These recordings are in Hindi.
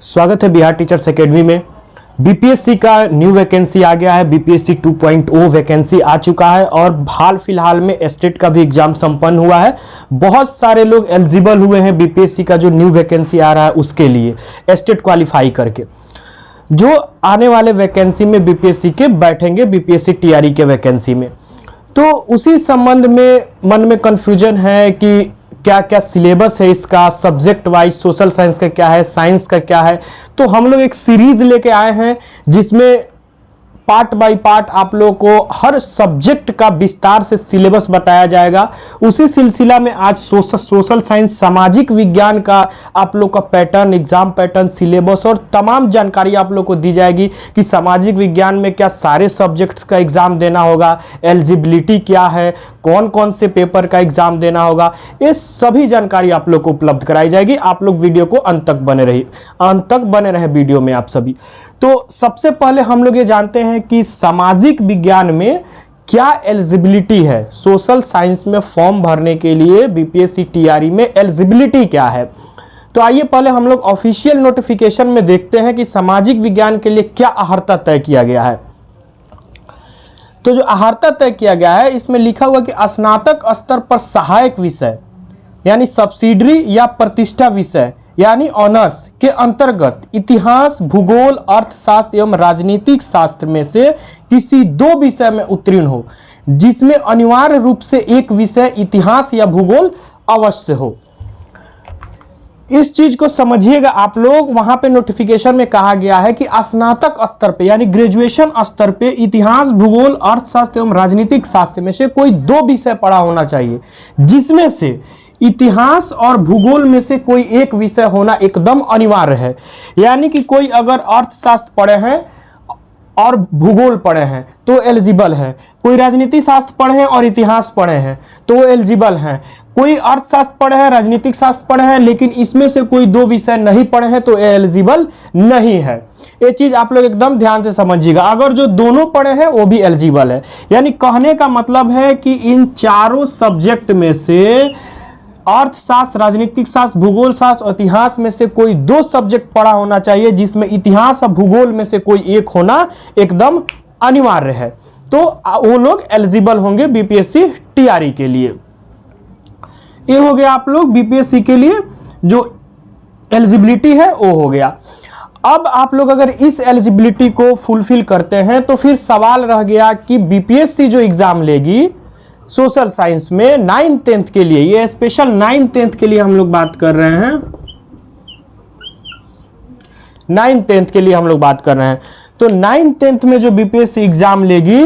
स्वागत है बिहार टीचर्स एकेडमी में। बीपीएससी का न्यू वैकेंसी आ गया है। बीपीएससी 2.0 वैकेंसी आ चुका है और हाल फिलहाल में स्टेट का भी एग्जाम संपन्न हुआ है। बहुत सारे लोग एलिजिबल हुए हैं बीपीएससी का जो न्यू वैकेंसी आ रहा है उसके लिए स्टेट क्वालिफाई करके, जो आने वाले वैकेंसी में बीपीएससी के बैठेंगे, बीपीएससी टीआरई के वैकेंसी में। तो उसी संबंध में मन में कंफ्यूजन है कि क्या क्या सिलेबस है इसका, सब्जेक्ट वाइज सोशल साइंस का क्या है, साइंस का क्या है। तो हम लोग एक सीरीज लेके आए हैं जिसमें पार्ट बाय पार्ट आप लोगों को हर सब्जेक्ट का विस्तार से सिलेबस बताया जाएगा। उसी सिलसिला में आज सोशल साइंस सामाजिक विज्ञान का आप लोग का पैटर्न, एग्जाम पैटर्न, सिलेबस और तमाम जानकारी आप लोग को दी जाएगी कि सामाजिक विज्ञान में क्या सारे सब्जेक्ट्स का एग्जाम देना होगा, एलिजिबिलिटी क्या है, कौन कौन से पेपर का एग्जाम देना होगा, ये सभी जानकारी आप लोग को उपलब्ध कराई जाएगी। आप लोग वीडियो को अंत तक बने रहे वीडियो में आप सभी। तो सबसे पहले हम लोग ये जानते हैं कि सामाजिक विज्ञान में क्या एलिजिबिलिटी है, सोशल साइंस में फॉर्म भरने के लिए बीपीएससी टीआरई में एलिजिबिलिटी क्या है। तो आइए पहले हम लोग ऑफिशियल नोटिफिकेशन में देखते हैं कि सामाजिक विज्ञान के लिए क्या अहर्ता तय किया गया है। तो जो अहर्ता तय किया गया है इसमें लिखा हुआ कि स्नातक स्तर पर सहायक विषय यानी सब्सिडरी या प्रतिष्ठा विषय यानी ऑनर्स के अंतर्गत इतिहास, भूगोल, अर्थशास्त्र एवं राजनीतिक शास्त्र में से किसी दो विषय में उत्तीर्ण हो, जिसमें अनिवार्य रूप से एक विषय इतिहास या भूगोल अवश्य हो। इस चीज को समझिएगा आप लोग। वहां पे नोटिफिकेशन में कहा गया है कि स्नातक स्तर पे यानी ग्रेजुएशन स्तर पे इतिहास, भूगोल, अर्थशास्त्र एवं राजनीतिक शास्त्र में से कोई दो विषय पढ़ा होना चाहिए, जिसमें से इतिहास और भूगोल में से कोई एक विषय होना एकदम अनिवार्य है। यानी कि कोई अगर अर्थशास्त्र पढ़े हैं और भूगोल पढ़े हैं तो एलिजिबल है, कोई राजनीति शास्त्र पढ़े हैं और इतिहास पढ़े हैं तो वो एलिजिबल हैं, कोई अर्थशास्त्र पढ़े हैं, राजनीतिक शास्त्र पढ़े हैं लेकिन इसमें से कोई दो विषय नहीं पढ़े हैं तो एलिजिबल नहीं है। ये चीज आप लोग एकदम ध्यान से समझिएगा। अगर जो दोनों पढ़े हैं वो भी एलिजिबल है। यानी कहने का मतलब है कि इन चारों सब्जेक्ट में से अर्थशास्त्र, राजनीतिक शास्त्र, भूगोल शास्त्र और इतिहास में से कोई दो सब्जेक्ट पढ़ा होना चाहिए, जिसमें इतिहास और भूगोल में से कोई एक होना एकदम अनिवार्य है। तो वो लोग एलिजिबल होंगे बीपीएससी टीआरई के लिए। ये हो गया आप लोग बीपीएससी के लिए जो एलिजिबिलिटी है वो हो गया। अब आप लोग अगर इस एलिजिबिलिटी को फुलफिल करते हैं तो फिर सवाल रह गया कि बीपीएससी जो एग्जाम लेगी सोशल साइंस में 9th 10th के लिए, ये स्पेशल 9th 10th के लिए हम लोग बात कर रहे हैं, 9th 10th के लिए हम लोग बात कर रहे हैं। तो 9th 10th में जो बीपीएससी एग्जाम लेगी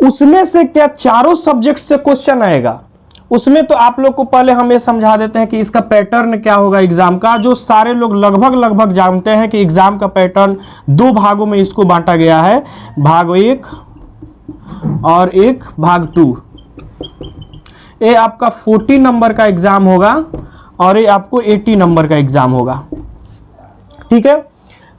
उसमें से क्या चारों सब्जेक्ट से क्वेश्चन आएगा। उसमें तो आप लोग को पहले हम ये समझा देते हैं कि इसका पैटर्न क्या होगा एग्जाम का, जो सारे लोग लगभग जानते हैं कि एग्जाम का पैटर्न दो भागों में इसको बांटा गया है, भाग 1 और एक भाग 2। ये आपका 40 नंबर का एग्जाम होगा और ये आपको 80 नंबर का एग्जाम होगा। ठीक है,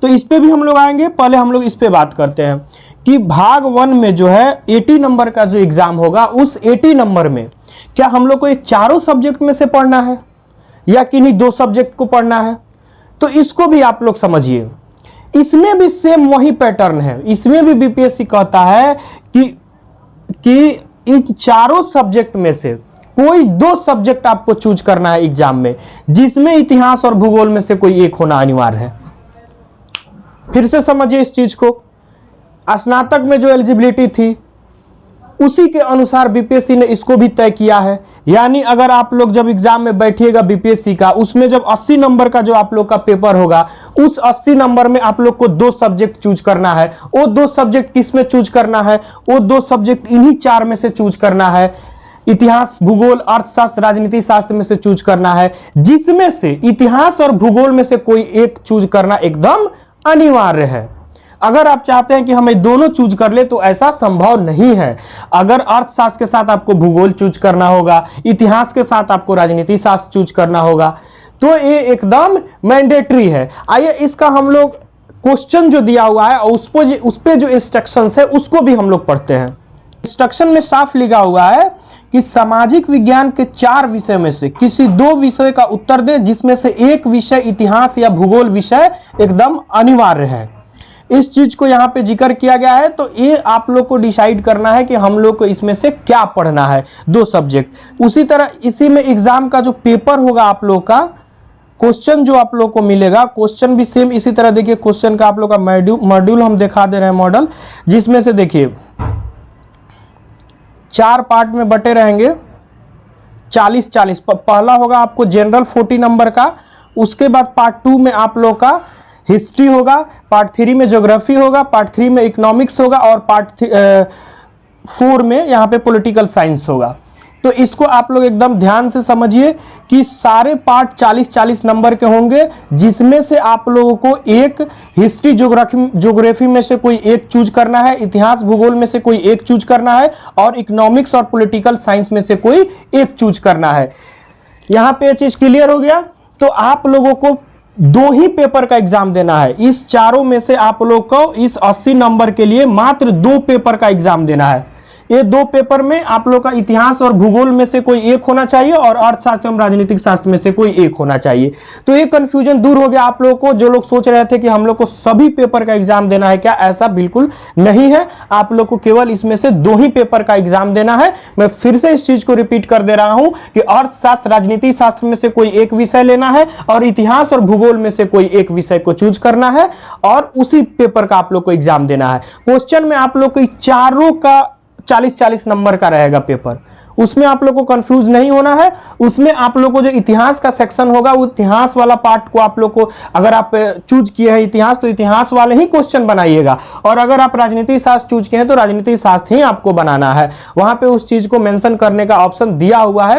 तो इस पे भी हम लोग आएंगे। पहले हम लोग इस पे बात करते हैं कि भाग 1 में जो है 80 नंबर का जो एग्जाम होगा, उस 80 नंबर में क्या हम लोग को ये चारों सब्जेक्ट में से पढ़ना है या किन्हीं दो सब्जेक्ट को पढ़ना है। तो इसको भी आप लोग समझिए। इसमें भी सेम वही पैटर्न है। इसमें भी बीपीएससी कहता है कि इन चारों सब्जेक्ट में से कोई दो सब्जेक्ट आपको चूज करना है एग्जाम में, जिसमें इतिहास और भूगोल में से कोई एक होना अनिवार्य है। फिर से समझिए इस चीज को। स्नातक में जो एलिजिबिलिटी थी उसी के अनुसार बीपीएससी ने इसको भी तय किया है। यानी अगर आप लोग जब एग्जाम में बैठिएगा बीपीएससी का, उसमें जब 80 नंबर का जो आप लोग का पेपर होगा, उस 80 नंबर में आप लोग को दो सब्जेक्ट चूज करना है। वो दो सब्जेक्ट किस में चूज करना है? वो दो सब्जेक्ट इन्हीं चार में से चूज करना है, इतिहास, भूगोल, अर्थशास्त्र, राजनीति शास्त्र में से चूज करना है, जिसमें से इतिहास और भूगोल में से कोई एक चूज करना एकदम अनिवार्य है। अगर आप चाहते हैं कि हमें दोनों चूज कर ले तो ऐसा संभव नहीं है। अगर अर्थशास्त्र के साथ आपको भूगोल चूज करना होगा, इतिहास के साथ आपको राजनीति शास्त्र चूज करना होगा, तो ये एकदम मैंडेटरी है। आइए इसका हम लोग क्वेश्चन जो दिया हुआ है उस पे जो इंस्ट्रक्शंस है उसको भी हम लोग पढ़ते हैं। इंस्ट्रक्शन में साफ लिखा हुआ है कि सामाजिक विज्ञान के 4 विषय में से किसी 2 विषय का उत्तर दें, जिसमें से एक विषय इतिहास या भूगोल विषय एकदम अनिवार्य है। इस चीज को यहाँ पे जिक्र किया गया है। तो ये आप लोग को डिसाइड करना है कि हम लोग को इसमें से क्या पढ़ना है, 2 सब्जेक्ट। उसी तरह इसी में एग्जाम का जो पेपर होगा आप लोग का, क्वेश्चन जो आप लोग को मिलेगा, क्वेश्चन भी सेम इसी तरह। देखिए क्वेश्चन का आप लोग का मॉड्यूल हम दिखा दे रहे हैं, मॉडल, जिसमें से देखिए 4 पार्ट में बटे रहेंगे, 40-40। पहला होगा आपको जनरल 40 नंबर का, उसके बाद पार्ट 2 में आप लोग का हिस्ट्री होगा, पार्ट 3 में ज्योग्राफी होगा, पार्ट 3 में इकोनॉमिक्स होगा, और पार्ट 4 में यहाँ पे पॉलिटिकल साइंस होगा। तो इसको आप लोग एकदम ध्यान से समझिए कि सारे पार्ट 40-40 नंबर के होंगे, जिसमें से आप लोगों को एक हिस्ट्री ज्योग्राफी में से कोई एक चूज करना है, इतिहास भूगोल में से कोई एक चूज करना है, और इकोनॉमिक्स और पॉलिटिकल साइंस में से कोई एक चूज करना है। यहाँ पे चीज क्लियर हो गया। तो आप लोगों को 2 ही पेपर का एग्जाम देना है। इस चारों में से आप लोग को इस 80 नंबर के लिए मात्र 2 पेपर का एग्जाम देना है। ये 2 पेपर में आप लोग का इतिहास और भूगोल में से कोई एक होना चाहिए, और अर्थशास्त्र एवं राजनीतिक शास्त्र में से कोई एक होना चाहिए। तो ये कंफ्यूजन दूर हो गया आप लोगों को। जो लोग सोच रहे थे कि हम लोग को सभी पेपर का एग्जाम देना है, क्या ऐसा बिल्कुल नहीं है। आप लोग को केवल इसमें से 2 ही पेपर का एग्जाम देना है। मैं फिर से इस चीज को रिपीट कर दे रहा हूं कि अर्थशास्त्र राजनीति शास्त्र में से कोई एक विषय लेना है, और इतिहास और भूगोल में से कोई एक विषय को चूज करना है, और उसी पेपर का आप लोग को एग्जाम देना है। क्वेश्चन में आप लोग को चारों का 40-40 नंबर का रहेगा पेपर, उसमें आप लोग को कंफ्यूज नहीं होना है। उसमें आप लोग को जो इतिहास का सेक्शन होगा, वो इतिहास वाला पार्ट को आप लोग को, अगर आप चूज किए हैं इतिहास, तो इतिहास वाले ही क्वेश्चन बनाइएगा, और अगर आप राजनीति शास्त्र चूज किए हैं तो राजनीति शास्त्र ही आपको बनाना है। वहां पे उस चीज को मेंशन करने का ऑप्शन दिया हुआ है,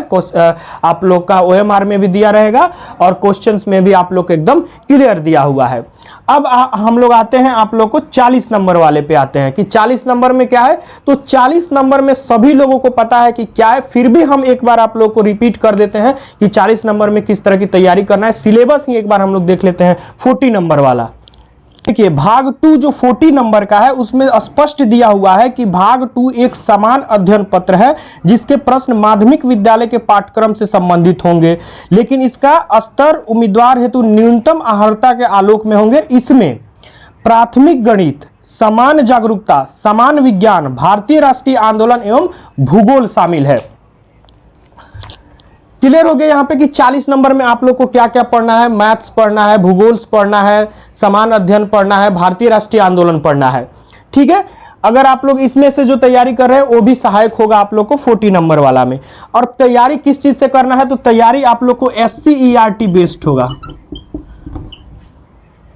आप लोग का OMR में भी दिया रहेगा, और क्वेश्चंस में भी आप लोग को एकदम क्लियर दिया हुआ है। अब हम लोग आते हैं आप लोग को 40 नंबर वाले पे आते हैं कि 40 नंबर में क्या है। तो 40 नंबर में सभी लोगों को पता है कि क्या है, फिर भी हम एक बार आप लोग को रिपीट कर देते हैं कि 40 नंबर में किस तरह की तैयारी करना है। सिलेबस ही एक बार हम लोग देख लेते हैं 40 नंबर वाला। देखिए भाग 2 जो 40 नंबर का है, उसमें स्पष्ट दिया हुआ है कि भाग 2 एक समान अध्ययन पत्र है, जिसके प्रश्न माध्यमिक विद्यालय के पाठ्यक्रम से संबंधित होंगे, लेकिन इसका स्तर उम्मीदवार हेतु न्यूनतम अर्हता के आलोक में होंगे। इसमें प्राथमिक गणित, समान जागरूकता, समान विज्ञान, भारतीय राष्ट्रीय आंदोलन एवं भूगोल शामिल है। क्लियर हो गया यहाँ पे कि 40 नंबर में आप लोग को क्या क्या पढ़ना है। मैथ्स पढ़ना है, भूगोल पढ़ना है, समान अध्ययन पढ़ना है, भारतीय राष्ट्रीय आंदोलन पढ़ना है। ठीक है, अगर आप लोग इसमें से जो तैयारी कर रहे हैं वो भी सहायक होगा आप लोग को 40 नंबर वाला में। और तैयारी किस चीज से करना है, तो तैयारी आप लोग को SCERT बेस्ड होगा,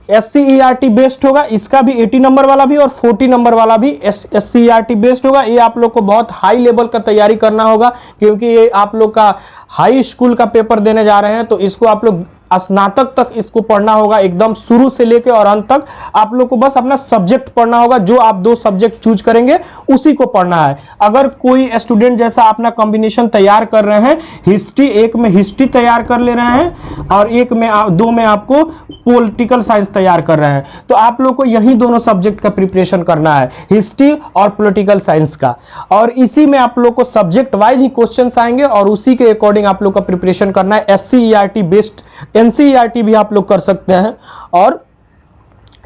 SCERT बेस्ड होगा। इसका भी 80 नंबर वाला भी और 40 नंबर वाला भी SCERT बेस्ड होगा। ये आप लोग को बहुत हाई लेवल का तैयारी करना होगा, क्योंकि ये आप लोग का हाई स्कूल का पेपर देने जा रहे हैं। तो इसको आप लोग स्नातक तक इसको पढ़ना होगा, एकदम शुरू से लेके और अंत तक। आप लोग को बस अपना सब्जेक्ट पढ़ना होगा, जो आप 2 सब्जेक्ट चूज करेंगे उसी को पढ़ना है। अगर कोई स्टूडेंट जैसा अपना कॉम्बिनेशन तैयार कर रहे हैं, हिस्ट्री, एक में हिस्ट्री तैयार कर ले रहे हैं और एक में 2 में आपको पॉलिटिकल साइंस तैयार कर रहे हैं, तो आप लोग को यही दोनों सब्जेक्ट का प्रिपरेशन करना है, हिस्ट्री और पॉलिटिकल साइंस का। और इसी में आप लोग को सब्जेक्ट वाइज ही क्वेश्चंस आएंगे, और उसी के अकॉर्डिंग आप लोग का प्रिपरेशन करना है। SCERT बेस्ड NCERT भी आप लोग कर सकते हैं, और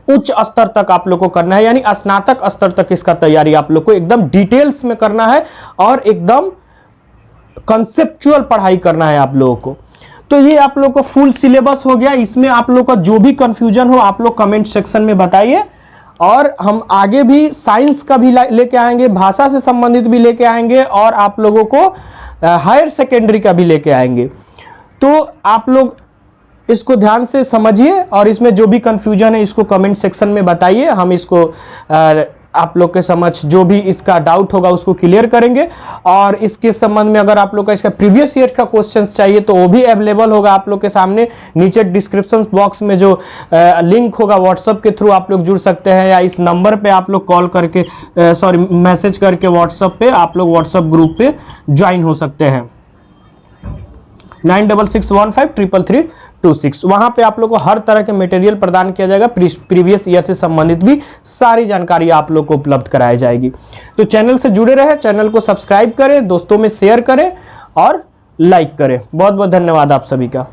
उच्च स्तर तक आप लोग को करना है, यानी स्नातक स्तर तक इसका तैयारी आप लोग को एकदम डिटेल्स में करना है, और एकदम कंसेप्चुअल पढ़ाई करना है आप लोगों को। तो ये आप लोग को फुल सिलेबस हो गया। इसमें आप लोग का जो भी कंफ्यूजन हो आप लोग कमेंट सेक्शन में बताइए, और हम आगे भी साइंस का भी लेके आएंगे, भाषा से संबंधित भी लेके आएंगे, और आप लोगों को हायर सेकेंडरी का भी लेके आएंगे। तो आप लोग इसको ध्यान से समझिए, और इसमें जो भी कंफ्यूजन है इसको कमेंट सेक्शन में बताइए। हम इसको आप लोग के समझ जो भी इसका डाउट होगा उसको क्लियर करेंगे। और इसके संबंध में अगर आप लोग का इसका प्रीवियस ईयर का क्वेश्चंस चाहिए तो वो भी अवेलेबल होगा आप लोग के सामने। नीचे डिस्क्रिप्शन बॉक्स में जो लिंक होगा व्हाट्सएप के थ्रू आप लोग जुड़ सकते हैं, या इस नंबर पे आप लोग कॉल करके मैसेज करके व्हाट्सएप पे आप लोग व्हाट्सएप ग्रुप पे ज्वाइन हो सकते हैं। 9661533326। वहां पे आप लोग को हर तरह के मटेरियल प्रदान किया जाएगा, प्रीवियस ईयर से संबंधित भी सारी जानकारी आप लोग को उपलब्ध कराई जाएगी। तो चैनल से जुड़े रहे, चैनल को सब्सक्राइब करें, दोस्तों में शेयर करें और लाइक करें। बहुत बहुत धन्यवाद आप सभी का।